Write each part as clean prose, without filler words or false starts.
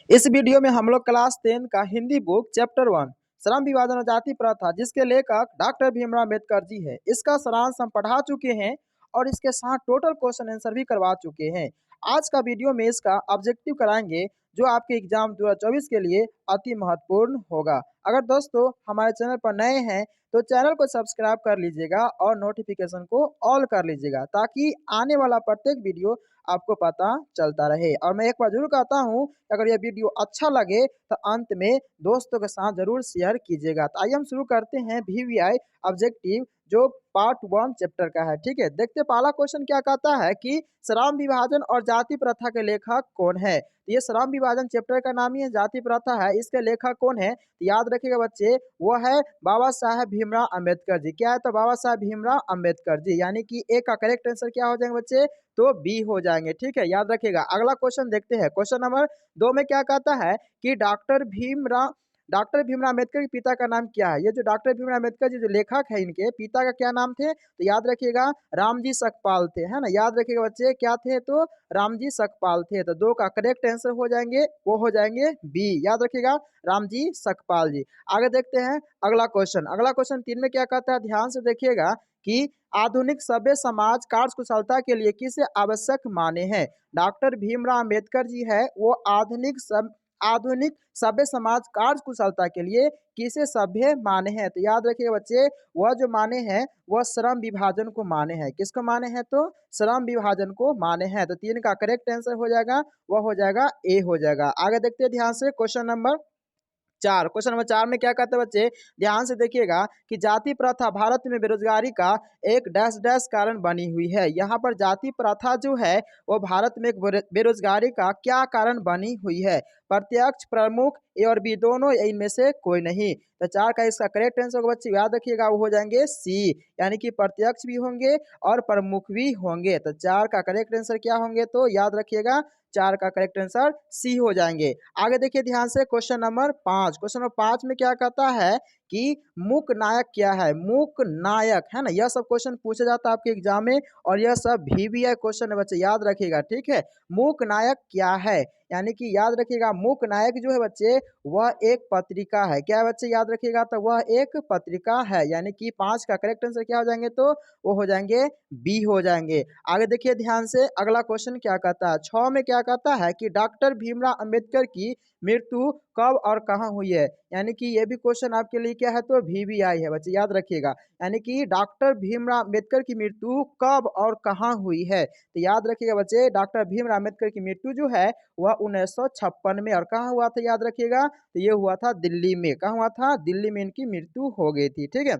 इस वीडियो में हम लोग क्लास 10 का हिंदी बुक चैप्टर 1 श्रम विभाजन और जाति प्रथा जिसके लेखक डॉक्टर भीमराव अम्बेडकर जी है, इसका सारांश हम पढ़ा चुके हैं और इसके साथ टोटल क्वेश्चन आंसर भी करवा चुके हैं। आज का वीडियो में इसका ऑब्जेक्टिव कराएंगे जो आपके एग्जाम 2024 के लिए अति महत्वपूर्ण होगा। अगर दोस्तों हमारे चैनल पर नए हैं तो चैनल को सब्सक्राइब कर लीजिएगा और नोटिफिकेशन को ऑल कर लीजिएगा ताकि आने वाला प्रत्येक वीडियो आपको पता चलता रहे। और मैं एक बार जरूर कहता हूँ अगर यह वीडियो अच्छा लगे तो अंत में दोस्तों के साथ जरूर शेयर कीजिएगा। तो आइए हम शुरू करते हैं VVI ऑब्जेक्टिव जो पार्ट 1 चैप्टर का है। ठीक है, देखते पहला क्वेश्चन क्या कहता है कि श्रम विभाजन और जाति प्रथा के लेखक कौन है। तो ये श्रम विभाजन चैप्टर का नाम ही है, जाति प्रथा है, इसके लेखक कौन है तो याद रखिएगा बच्चे, वो है बाबा साहेब भीमराव अम्बेडकर जी। क्या है तो बाबा साहेब भीमराव अम्बेडकर जी, यानी कि ए का करेक्ट आंसर क्या हो जाएंगे बच्चे, तो बी हो जाएंगे। ठीक है, याद रखिएगा। अगला क्वेश्चन देखते हैं, क्वेश्चन नंबर 2 में क्या कहता है कि डॉक्टर भीमराव अम्बेडकर के पिता का नाम क्या है। ये जो डॉक्टर भीमराव अम्बेडकर जी जो लेखक है, इनके पिता का क्या नाम थे तो याद रखिएगा रामजी सकपाल थे, है ना। याद रखिएगा बच्चे क्या थे तो रामजी सकपाल थे। तो 2 का करेक्ट आंसर हो जाएंगे वो हो जाएंगे बी, याद रखिएगा रामजी सकपाल जी। आगे देखते हैं अगला क्वेश्चन 3 में क्या कहता है, ध्यान से देखिएगा कि आधुनिक सभ्य समाज कार्य कुशलता के लिए किसे आवश्यक माने हैं। डॉक्टर भीमराव अम्बेडकर जी है वो आधुनिक सभ्य समाज कार्य कुशलता के लिए किसे सभ्य माने हैं। तो याद रखिए बच्चे, वह जो माने हैं वह श्रम विभाजन को माने हैं। किसको माने हैं तो श्रम विभाजन को माने हैं। तो 3 का करेक्ट आंसर हो जाएगा वह हो जाएगा ए हो जाएगा। आगे देखते हैं ध्यान से क्वेश्चन नंबर 4 में क्या कहते हैं बच्चे, ध्यान से देखिएगा कि जाति प्रथा भारत में बेरोजगारी का एक डैश डैश कारण बनी हुई है। यहाँ पर जाति प्रथा जो है वो भारत में एक बेरोजगारी का क्या कारण बनी हुई है। प्रत्यक्ष, प्रमुख ए और बी दोनों, इनमें से कोई नहीं। तो 4 का इसका करेक्ट आंसर बच्चे याद रखिएगा वो हो जाएंगे सी, यानी कि प्रत्यक्ष भी होंगे और प्रमुख भी होंगे। तो 4 का करेक्ट आंसर क्या होंगे तो याद रखिएगा 4 का करेक्ट आंसर सी हो जाएंगे। आगे देखिए ध्यान से क्वेश्चन नंबर 5 में क्या कहता है कि मूक नायक क्या है। मूक नायक, है ना, यह सब क्वेश्चन पूछा जाता है आपके एग्जाम में और यह सब VVI क्वेश्चन है बच्चे, याद रखिएगा। ठीक है, मूक नायक क्या है, यानी कि याद रखिएगा मूक नायक जो है बच्चे वह एक पत्रिका है। क्या है बच्चे, याद रखिएगा तो वह एक पत्रिका है, यानी कि 5 का करेक्ट आंसर क्या हो जाएंगे तो वो हो जाएंगे बी हो जाएंगे। आगे देखिए ध्यान से अगला क्वेश्चन क्या कहता है, 6 में क्या कहता है कि डॉक्टर भीमराव अम्बेडकर की मृत्यु कब और कहाँ हुई है। यानी कि ये भी क्वेश्चन आपके लिए क्या है तो VVI है बच्चे, याद रखिएगा। यानी कि डॉक्टर भीमराव अम्बेडकर की मृत्यु कब और कहाँ हुई है। तो याद रखिएगा बच्चे, डॉक्टर भीमराव अम्बेडकर की मृत्यु जो है वह 1956 में, और कहाँ हुआ था याद रखिएगा तो ये हुआ था दिल्ली में। कहाँ हुआ था, दिल्ली में इनकी मृत्यु हो गई थी। ठीक है,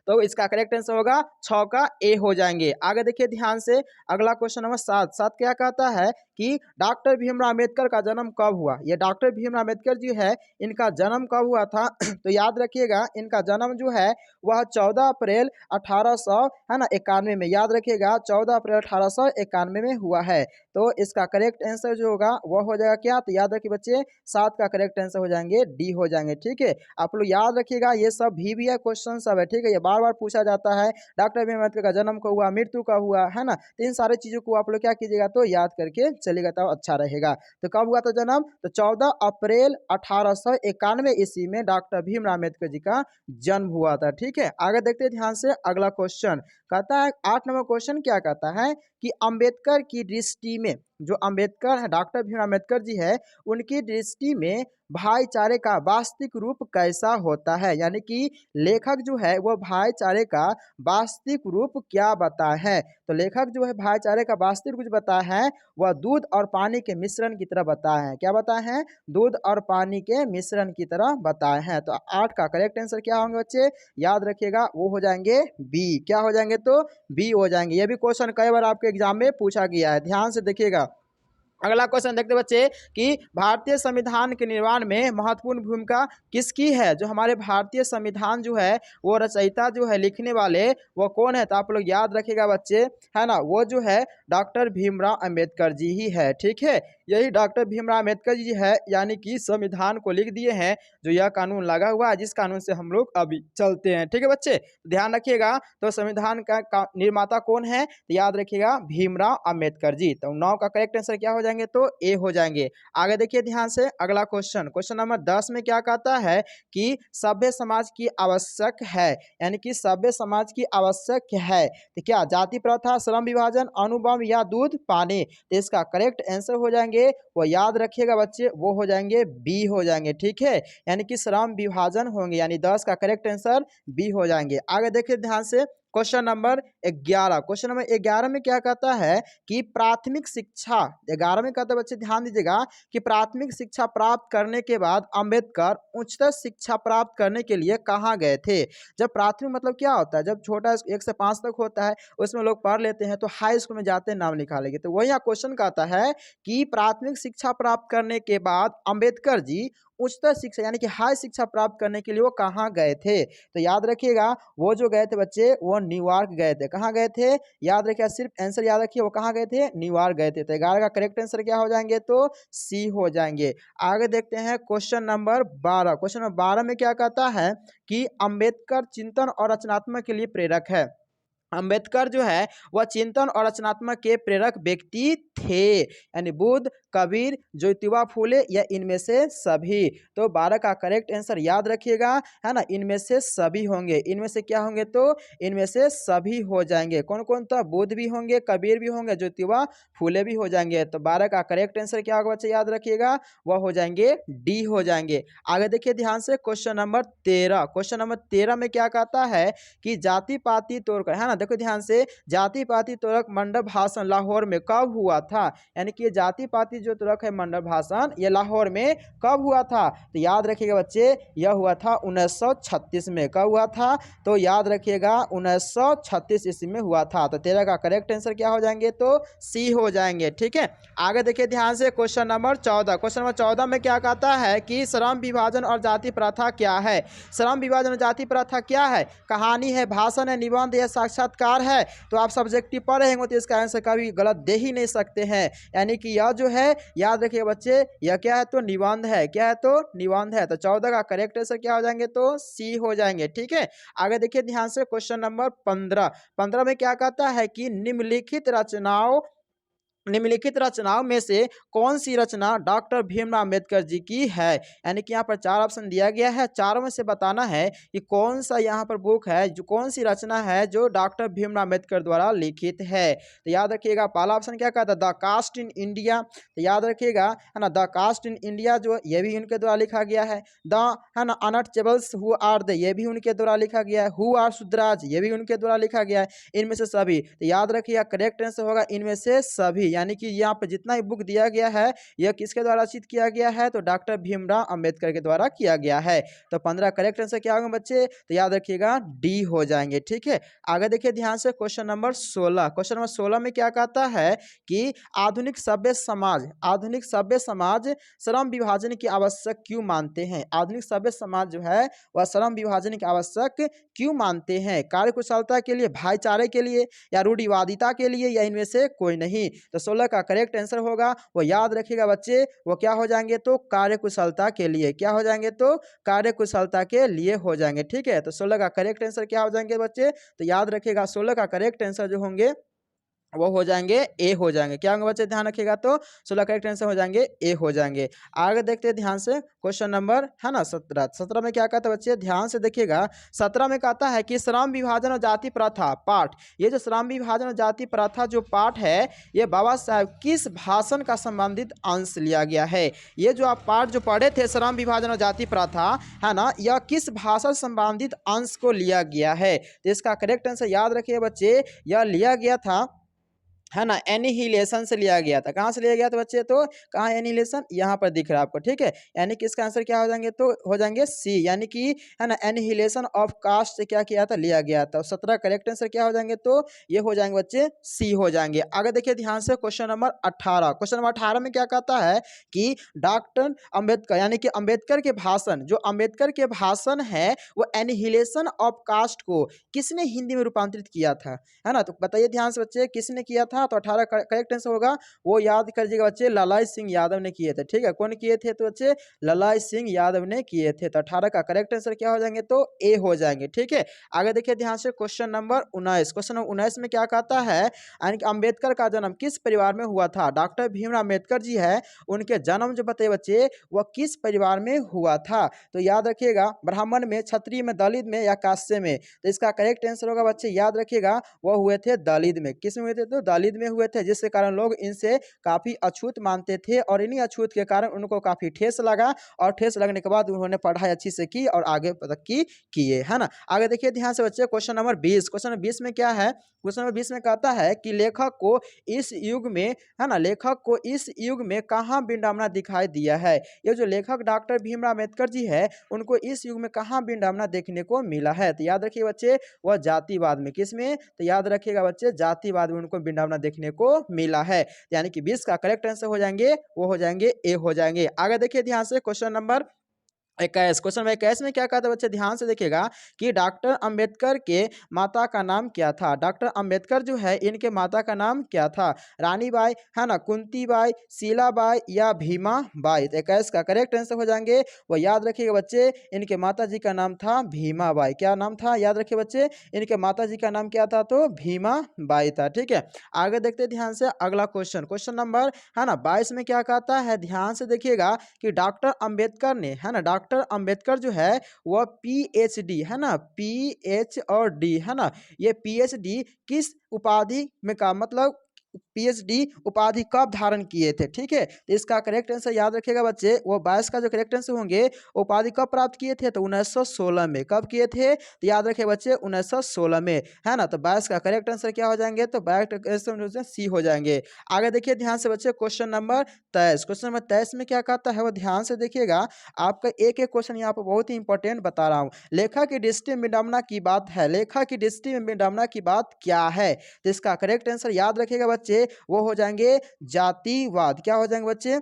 तो इसका करेक्ट आंसर होगा 6 का ए हो जाएंगे। आगे देखिए ध्यान से अगला क्वेश्चन नंबर 7 क्या कहता है कि डॉक्टर भीमराव अम्बेडकर का जन्म कब हुआ। ये डॉक्टर भीमराव अम्बेडकर जी है, इनका जन्म कब हुआ था तो याद रखिएगा इनका जन्म जो है वह 14 अप्रैल 1800 है ना 91 में, याद रखिएगा 14 अप्रैल 1891 में हुआ है। तो इसका करेक्ट आंसर जो होगा वह हो जाएगा क्या तो याद रखिए बच्चे 7 का करेक्ट आंसर हो जाएंगे डी हो जाएंगे। ठीक है, आप लोग याद रखिएगा ये सब VVI क्वेश्चन सब है। ठीक है, ये बार बार पूछा जाता है, डॉक्टर भीमराव अम्बेडकर का जन्म कब हुआ, मृत्यु कब हुआ, है ना। तो इन सारे चीजों को आप लोग क्या कीजिएगा तो याद करके चलेगा तो अच्छा रहेगा। तो कब हुआ था जन्म तो 14 अप्रैल 1891 ईस्वी में डॉक्टर भीमराव अम्बेडकर जी का जन्म हुआ था। ठीक है, आगे देखते हैं ध्यान से अगला क्वेश्चन कहता है 8 नंबर क्वेश्चन क्या कहता है कि अम्बेडकर की दृष्टि में, जो अम्बेडकर है डॉक्टर भीमराव अम्बेडकर जी है, उनकी दृष्टि में भाईचारे का वास्तविक रूप कैसा होता है। यानी कि लेखक जो है वह भाईचारे का वास्तविक रूप क्या बताए हैं। तो लेखक जो है भाईचारे का वास्तविक रूप बताया है वह दूध और पानी के मिश्रण की तरह बताए हैं। क्या बताए हैं, दूध और पानी के मिश्रण की तरह बताए हैं। तो 8 का करेक्ट आंसर क्या होंगे बच्चे, याद रखिएगा वो हो जाएंगे बी। क्या हो जाएंगे तो बी हो जाएंगे। ये भी क्वेश्चन कई बार आपके एग्जाम में पूछा गया है, ध्यान से देखिएगा। अगला क्वेश्चन देखते बच्चे कि भारतीय संविधान के निर्माण में महत्वपूर्ण भूमिका किसकी है। जो हमारे भारतीय संविधान जो है वो रचयिता जो है लिखने वाले वो कौन है तो आप लोग याद रखिएगा बच्चे, है ना, वो जो है डॉक्टर भीमराव अम्बेडकर जी ही है। ठीक है, यही डॉक्टर भीमराव अम्बेडकर जी है, यानी कि संविधान को लिख दिए हैं, जो यह कानून लगा हुआ है जिस कानून से हम लोग अभी चलते हैं। ठीक है बच्चे, ध्यान रखिएगा। तो संविधान का निर्माता कौन है तो याद रखिएगा भीमराव अम्बेडकर जी। तो 9 का करेक्ट आंसर क्या हो जाएंगे तो ए हो जाएंगे। आगे देखिए ध्यान से अगला क्वेश्चन, क्वेश्चन नंबर 10 में क्या कहता है कि सभ्य समाज की आवश्यक है, यानी कि सभ्य समाज की आवश्यक है तो क्या जाति प्रथा, श्रम विभाजन, अणुबम या दूध पानी। तो इसका करेक्ट आंसर हो जाएंगे, वो याद रखिएगा बच्चे, वो हो जाएंगे बी हो जाएंगे। ठीक है, यानी कि श्रम विभाजन होंगे, यानी 10 का करेक्ट आंसर बी हो जाएंगे। आगे देखिए ध्यान से क्वेश्चन नंबर 11, क्वेश्चन नंबर 11 में क्या कहता है कि प्राथमिक शिक्षा, 11 में कहता है बच्चे ध्यान दीजिएगा कि प्राथमिक शिक्षा प्राप्त करने के बाद अंबेडकर उच्चतर शिक्षा प्राप्त करने के लिए कहाँ गए थे। जब प्राथमिक मतलब क्या होता है, जब छोटा 1 से 5 तक होता है उसमें लोग पढ़ लेते हैं तो हाई स्कूल में जाते हैं नाम निकालेंगे, तो वही यहाँ क्वेश्चन कहता है कि प्राथमिक शिक्षा प्राप्त करने के बाद अंबेडकर जी उच्चतर शिक्षा यानी कि हाई शिक्षा प्राप्त करने के लिए वो कहाँ गए थे। तो याद रखिएगा वो जो गए थे बच्चे वो न्यूयॉर्क गए थे। कहाँ गए थे याद रखिए, सिर्फ आंसर याद रखिए, वो कहाँ गए थे, न्यूयॉर्क गए थे। तो 11 का करेक्ट आंसर क्या हो जाएंगे तो सी हो जाएंगे। आगे देखते हैं क्वेश्चन नंबर 12, क्वेश्चन नंबर 12 में क्या कहता है कि अंबेडकर चिंतन और रचनात्मक के लिए प्रेरक है। अंबेडकर जो है वह चिंतन और रचनात्मक के प्रेरक व्यक्ति थे, यानी बुद्ध, कबीर, ज्योतिबा फूले या इनमें से सभी। तो 12 का करेक्ट आंसर याद रखिएगा, है ना, इनमें से सभी होंगे। इनमें से क्या होंगे तो इनमें से सभी हो जाएंगे। कौन कौन, तो बुद्ध भी होंगे, कबीर भी होंगे, ज्योतिबा फूले भी हो जाएंगे। तो 12 का करेक्ट आंसर क्या होगा बच्चे याद रखिएगा, वह हो जाएंगे डी हो जाएंगे। आगे देखिए ध्यान से क्वेश्चन नंबर 13, क्वेश्चन नंबर 13 में क्या कहता है कि जाति पाति तोड़कर, है ना, देखो ध्यान से, जाति पाति तोड़क मंडप भाषण लाहौर में कब हुआ था। यानी कि जाति पाति जो तोड़क है मंडप भाषण ये लाहौर में कब हुआ था। तो याद रखिएगा बच्चे यह हुआ था 1936 में। कब हुआ था तो याद रखिएगा 1936 ईस्वी में हुआ था। तो 13 का करेक्ट आंसर क्या हो जाएंगे तो सी हो जाएंगे। ठीक है, आगे देखिए ध्यान से क्वेश्चन नंबर 14, क्वेश्चन नंबर 14 में क्या कहता है कि श्रम विभाजन और जाति प्रथा क्या है। श्रम विभाजन और जाति प्रथा क्या है, कहानी है, भाषण है, निबंध या साक्षात्कार है। तो आप सब्जेक्टिव पढ़ रहे होंगे तो इसका आंसर कभी गलत दे ही नहीं सकते हैं। यानी कि यह जो है याद रखिए बच्चे यह क्या है तो निबंध है। क्या है तो निबंध है। तो 14 का करेक्ट आंसर क्या हो जाएंगे तो सी हो जाएंगे। ठीक है, आगे देखिए ध्यान से क्वेश्चन नंबर 15, 15 में क्या कहता है कि निम्नलिखित रचनाओं में से कौन सी रचना डॉक्टर भीमराव अंबेडकर जी की है। यानी कि यहाँ पर 4 ऑप्शन दिया गया है, चारों में से बताना है कि कौन सा यहाँ पर बुक है, जो कौन सी रचना है जो डॉक्टर भीमराव अंबेडकर द्वारा लिखित है। तो याद रखिएगा पहला ऑप्शन क्या कहता है द कास्ट इन इंडिया। तो याद रखिएगा है ना, द कास्ट इन इंडिया जो ये भी उनके द्वारा लिखा गया है। द है ना अनटचेबल्स हु आर दे ये भी उनके द्वारा लिखा गया है। हु आर शुद्राज ये भी उनके द्वारा लिखा गया है। इनमें से सभी, तो याद रखिएगा करेक्ट आंसर होगा इनमें से सभी। यानी कि यहाँ पर जितना भी बुक दिया गया है यह किसके द्वारा रचित किया गया है तो डॉक्टर भीमराव अंबेडकर के द्वारा किया गया है। तो 15 करेक्ट आंसर क्या होगा बच्चे तो याद रखिएगा डी हो जाएंगे। ठीक है, आगे देखिए ध्यान से क्वेश्चन नंबर 16, क्वेश्चन नंबर 16 में क्या कहता है कि आधुनिक सभ्य समाज श्रम विभाजन की आवश्यक क्यों मानते हैं। आधुनिक सभ्य समाज जो है वह श्रम विभाजन की आवश्यक क्यों मानते हैं, कार्यकुशलता के लिए, भाईचारे के लिए या रूढ़िवादिता के लिए या इनमें से कोई नहीं। तो 16 का करेक्ट आंसर होगा वो याद रखिएगा बच्चे वो क्या हो जाएंगे तो कार्यकुशलता के लिए। क्या हो जाएंगे तो कार्यकुशलता के लिए हो जाएंगे। ठीक है, तो 16 का करेक्ट आंसर क्या हो जाएंगे बच्चे तो याद रखिएगा 16 का करेक्ट आंसर जो होंगे वो हो जाएंगे ए हो जाएंगे। क्या होंगे बच्चे ध्यान रखिएगा तो 16 करेक्ट आंसर हो जाएंगे ए हो जाएंगे। आगे देखते हैं ध्यान से क्वेश्चन नंबर है ना 17, 17 में क्या कहता है बच्चे ध्यान से देखिएगा। 17 में कहता है कि श्रम विभाजन और जाति प्रथा पाठ, ये जो श्रम विभाजन और जाति प्रथा जो पाठ है ये बाबा साहब किस भाषण का संबंधित अंश लिया गया है। ये जो आप पाठ जो पढ़े थे श्रम विभाजन और जाति प्रथा है ना, यह किस भाषा संबंधित अंश को लिया गया है। तो इसका करेक्ट आंसर याद रखिए बच्चे यह लिया गया था है ना एनिहिलेशन से लिया गया था। कहाँ से लिया गया था बच्चे तो कहाँ एनिहिलेशन यहाँ पर दिख रहा है आपको। ठीक है, यानी कि इसका आंसर क्या हो जाएंगे तो हो जाएंगे सी, यानी कि है ना एनिहिलेशन ऑफ कास्ट से क्या किया था लिया गया था। 17 करेक्ट आंसर क्या हो जाएंगे तो ये हो जाएंगे बच्चे सी हो जाएंगे। आगे देखिए ध्यान से क्वेश्चन नंबर 18, क्वेश्चन नंबर 18 में क्या कहता है कि डॉक्टर अम्बेडकर यानी कि अम्बेडकर के भाषण, जो अम्बेडकर के भाषण है वो एनिहिलेशन ऑफ कास्ट को किसने हिंदी में रूपांतरित किया था, है ना। तो बताइए ध्यान से बच्चे किसने किया था तो 18 करेक्ट आंसर होगा वो याद करिएगा बच्चे, ललाई सिंह यादव ने किए थे। ठीक है, कौन किए थे? तो बच्चे ललाई सिंह यादव ने किए थे। तो 18 का करेक्ट आंसर क्या हो जाएंगे? तो ए हो जाएंगे। ठीक है, आगे देखिए ध्यान से क्वेश्चन नंबर 19। क्वेश्चन नंबर 19 में क्या कहता है, यानी कि अम्बेडकर का जन्म किस परिवार में हुआ था? डॉक्टर भीमराव अम्बेडकर जी है, उनके जन्म जो बताइए बच्चे वह किस परिवार में हुआ था? तो याद रखिएगा, ब्राह्मण में, क्षत्रिय में, दलित में या काश्य में? तो इसका करेक्ट आंसर होगा बच्चे, याद रखिएगा, वह हुए थे दलित में। किस में हुए थे? तो दलित में हुए थे, जिसके कारण लोग इनसे काफी अछूत मानते थे और इन्हीं अछूत के कारण उनको काफी ठेस लगा और ठेस लगने के बाद उन्होंने पढ़ाई अच्छी से की और आगे तरक्की किए, है ना। आगे देखिए ध्यान से बच्चे, क्वेश्चन नंबर 20। क्वेश्चन नंबर 20 में क्या है? क्वेश्चन नंबर 20 में कहता है कि लेखक को इस युग में, है ना, लेखक को इस युग में कहाँ विडंबना दिखाई दिया है? ये जो लेखक डॉक्टर भीमराव अम्बेडकर जी है, उनको इस युग में कहाँ विडंबना देखने को मिला है? तो याद रखिए बच्चे, वह जातिवाद में। किस में? तो याद रखिएगा बच्चे, जातिवाद में उनको विडंबना देखने को मिला है। यानी कि 20 का करेक्ट आंसर हो जाएंगे, वो हो जाएंगे ए हो जाएंगे। आगे देखिए ध्यान से क्वेश्चन नंबर 21। क्वेश्चन नंबर 21 में क्या कहता है बच्चे? ध्यान से देखिएगा कि डॉक्टर अंबेडकर के माता का नाम क्या था? डॉक्टर अंबेडकर जो है, इनके माता का नाम क्या था? रानी बाई, है ना, कुंती बाई, शीला बाई या भीमा बाई? तो 21 का करेक्ट आंसर हो जाएंगे, वो याद रखिएगा बच्चे, इनके माता जी का नाम था भीमा बाई। क्या नाम था? याद रखिए बच्चे, इनके माता जी का नाम क्या था? तो भीमा बाई था। ठीक है, आगे देखते हैं ध्यान से अगला क्वेश्चन। क्वेश्चन नंबर, है ना, 22 में क्या कहता है? ध्यान से देखिएगा कि डॉक्टर अंबेडकर ने, है ना, डॉक्टर अंबेडकर जो है वह पीएचडी, है ना, पीएच और डी, है ना, ये पीएचडी किस उपाधि में का मतलब पीएचडी उपाधि कब धारण किए थे? ठीक है, तो इसका करेक्ट आंसर याद रखिएगा बच्चे, वो 22 का जो करेक्ट आंसर होंगे, उपाधि कब प्राप्त किए थे? तो 1916 में। कब किए थे? तो याद रखिए बच्चे, 1916 में, है ना। तो 22 का करेक्ट आंसर क्या हो जाएंगे? तो करेक्ट आंसर सी हो जाएंगे। आगे देखिए ध्यान से बच्चे, क्वेश्चन नंबर 23। क्वेश्चन नंबर 23 में क्या कहता है, वो ध्यान से देखिएगा। आपका एक एक क्वेश्चन यहाँ पर बहुत ही इंपॉर्टेंट बता रहा हूँ। लेखक की दृष्टि में विडंबना की बात है, लेखक की दृष्टि में विडंबना की बात क्या है? तो इसका करेक्ट आंसर याद रखिएगा बच्चे, वो हो जाएंगे जातिवाद। क्या हो जाएंगे बच्चे?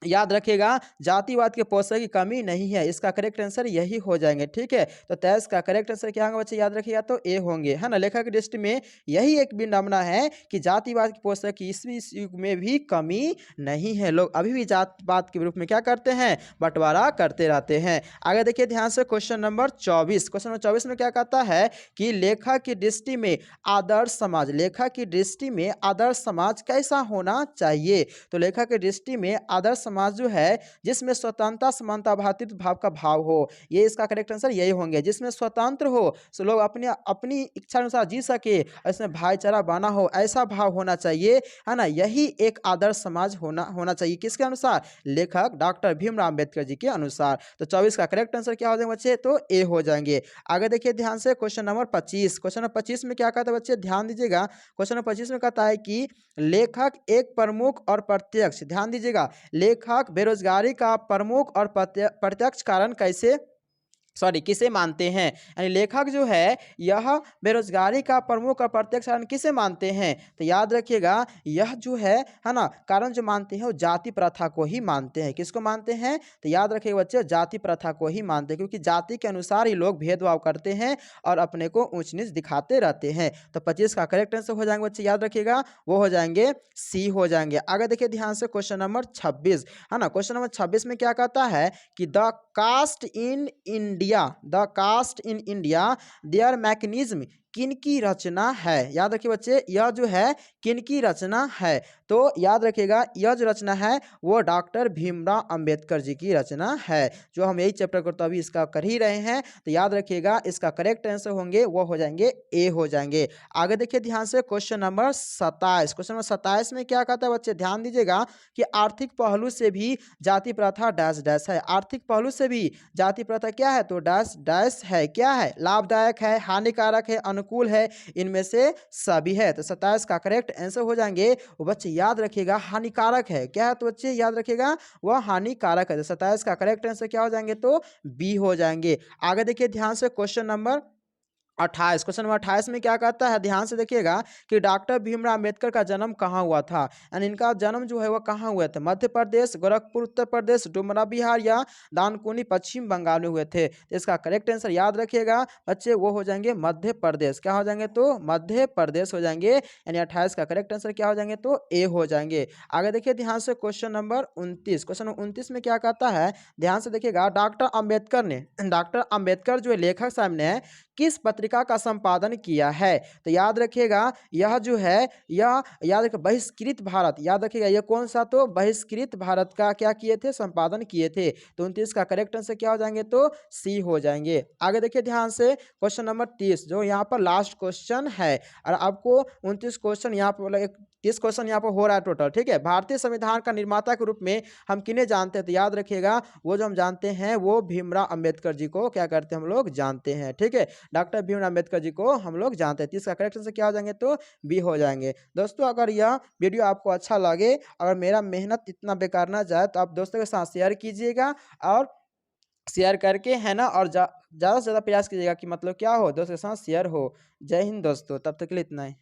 याद रखिएगा, जातिवाद के पोषक की कमी नहीं है, इसका करेक्ट आंसर यही हो जाएंगे। ठीक है, तो 23 का करेक्ट आंसर क्या होगा बच्चे? याद रखिएगा, तो ए होंगे, है ना। लेखक की दृष्टि में यही एक विडंबना है कि जातिवाद के पोषक की इस युग में भी कमी नहीं है। लोग अभी भी जातिवाद के रूप में क्या करते हैं? बंटवारा करते रहते हैं। आगे देखिए ध्यान से क्वेश्चन नंबर 24। क्वेश्चन नंबर 24 में क्या कहता है कि लेखक की दृष्टि में आदर्श समाज, लेखक की दृष्टि में आदर्श समाज कैसा होना चाहिए? तो लेखक की दृष्टि में आदर्श समाज जो है जिसमें स्वतंत्रता, समानता, भ्रातृत्व भाव का भाव हो, ये इसका करेक्ट आंसर यही होंगे। जिसमें स्वतंत्र हो, सो लोग अपने अपनी इच्छा अनुसार जी सके, इसमें भाईचारा बना हो, ऐसा भाव होना चाहिए, है ना। यही एक आदर्श समाज होना चाहिए। किसके अनुसार? लेखक डॉक्टर भीमराव अम्बेडकर जी के अनुसार। तो 24 का करेक्ट आंसर क्या हो जाएगा बच्चे? तो ए हो जाएंगे। आगे देखिए ध्यान से क्वेश्चन नंबर 25। क्वेश्चन नंबर 25 में क्या कहता है बच्चे? ध्यान दीजिएगा, क्वेश्चन नंबर 25 में कहता है कि लेखक एक प्रमुख और प्रत्यक्ष, ध्यान दीजिएगा, लेखक बेरोजगारी का प्रमुख और प्रत्यक्ष कारण किसे मानते हैं? यानी लेखक जो है यह बेरोजगारी का प्रमुख और प्रत्यक्ष कारण किसे मानते हैं? तो याद रखिएगा, यह जो है ना, कारण जो मानते हैं वो जाति प्रथा को ही मानते हैं। किसको मानते हैं? तो याद रखिएगा बच्चे, जाति प्रथा को ही मानते हैं, क्योंकि जाति के अनुसार ही लोग भेदभाव करते हैं और अपने को ऊंच नीच दिखाते रहते हैं। तो 25 का करेक्ट आंसर हो जाएंगे बच्चे, याद रखिएगा, वो हो जाएंगे सी हो जाएंगे। आगे देखिए ध्यान से क्वेश्चन नंबर 26, है ना। क्वेश्चन नंबर 26 में क्या कहता है कि the caste in India their mechanism किनकी रचना है? याद रखिए बच्चे, यह जो है किनकी रचना है? तो याद रखिएगा, यह जो रचना है वो डॉक्टर भीमराव अंबेडकर जी की रचना है। जो हम यही चैप्टर को तो अभी इसका कर ही रहे हैं, तो याद रखिएगा इसका करेक्ट आंसर होंगे वो हो जाएंगे ए हो जाएंगे। आगे देखिए ध्यान से क्वेश्चन नंबर 27। क्वेश्चन नंबर 27 में क्या कहता है बच्चे? ध्यान दीजिएगा कि आर्थिक पहलू से भी जाति प्रथा डैश डैश है। आर्थिक पहलू से भी जाति प्रथा क्या है? तो डैश डैश है। क्या है? लाभदायक है, हानिकारक है, अनुकूल है, इनमें से सभी है। तो 27 का करेक्ट आंसर हो जाएंगे वो बच्चे, याद रखिएगा, हानिकारक है। क्या है? तो बच्चे याद रखिएगा, वह हानिकारक है। तो 27 का करेक्ट आंसर क्या हो जाएंगे? तो बी हो जाएंगे। आगे देखिए ध्यान से क्वेश्चन नंबर 28 क्वेश्चन नंबर 28 में क्या कहता है, ध्यान से देखिएगा कि डॉक्टर भीमराव अंबेडकर का जन्म कहाँ हुआ था। एंड इनका जन्म जो है वह कहाँ हुए थे, मध्य प्रदेश, गोरखपुर उत्तर प्रदेश, डुमरा बिहार या दानकुनी पश्चिम बंगाल में हुए थे। तो इसका करेक्ट आंसर याद रखिएगा बच्चे, वो हो जाएंगे मध्य प्रदेश। क्या हो जाएंगे, तो मध्य प्रदेश हो जाएंगे। यानी 28 का करेक्ट आंसर क्या हो जाएंगे, तो ए हो जाएंगे। आगे देखिए ध्यान से क्वेश्चन नंबर 29। क्वेश्चन नंबर 29 में क्या कहता है, ध्यान से देखिएगा, डॉक्टर अम्बेडकर जो लेखक साहब ने किस पत्रिका का संपादन किया है। तो याद रखिएगा यह जो है, यह याद रखिए बहिष्कृत भारत, याद रखिएगा ये कौन सा, तो बहिष्कृत भारत का क्या किए थे, संपादन किए थे। तो 29 का करेक्ट आंसर क्या हो जाएंगे, तो सी हो जाएंगे। आगे देखिए ध्यान से क्वेश्चन नंबर 30 जो यहाँ पर लास्ट क्वेश्चन है, और आपको 29 क्वेश्चन यहाँ पर 30 क्वेश्चन यहाँ पर हो रहा है टोटल, ठीक है। भारतीय संविधान का निर्माता के रूप में हम किन्हें जानते हैं, तो याद रखिएगा वो जो हम जानते हैं वो भीमराव अंबेडकर जी को क्या करते हैं, हम लोग जानते हैं, ठीक है। डॉक्टर भीमराव अंबेडकर जी को हम लोग जानते हैं। 30 का करेक्ट आंसर क्या हो जाएंगे, तो बी हो जाएंगे। दोस्तों अगर यह वीडियो आपको अच्छा लगे, अगर मेरा मेहनत इतना बेकार ना जाए, तो आप दोस्तों के साथ शेयर कीजिएगा, और शेयर करके है ना, और ज़्यादा से ज़्यादा प्रयास कीजिएगा कि मतलब क्या हो, दोस्तों के साथ शेयर हो। जय हिंद दोस्तों, तब तक के लिए इतना ही।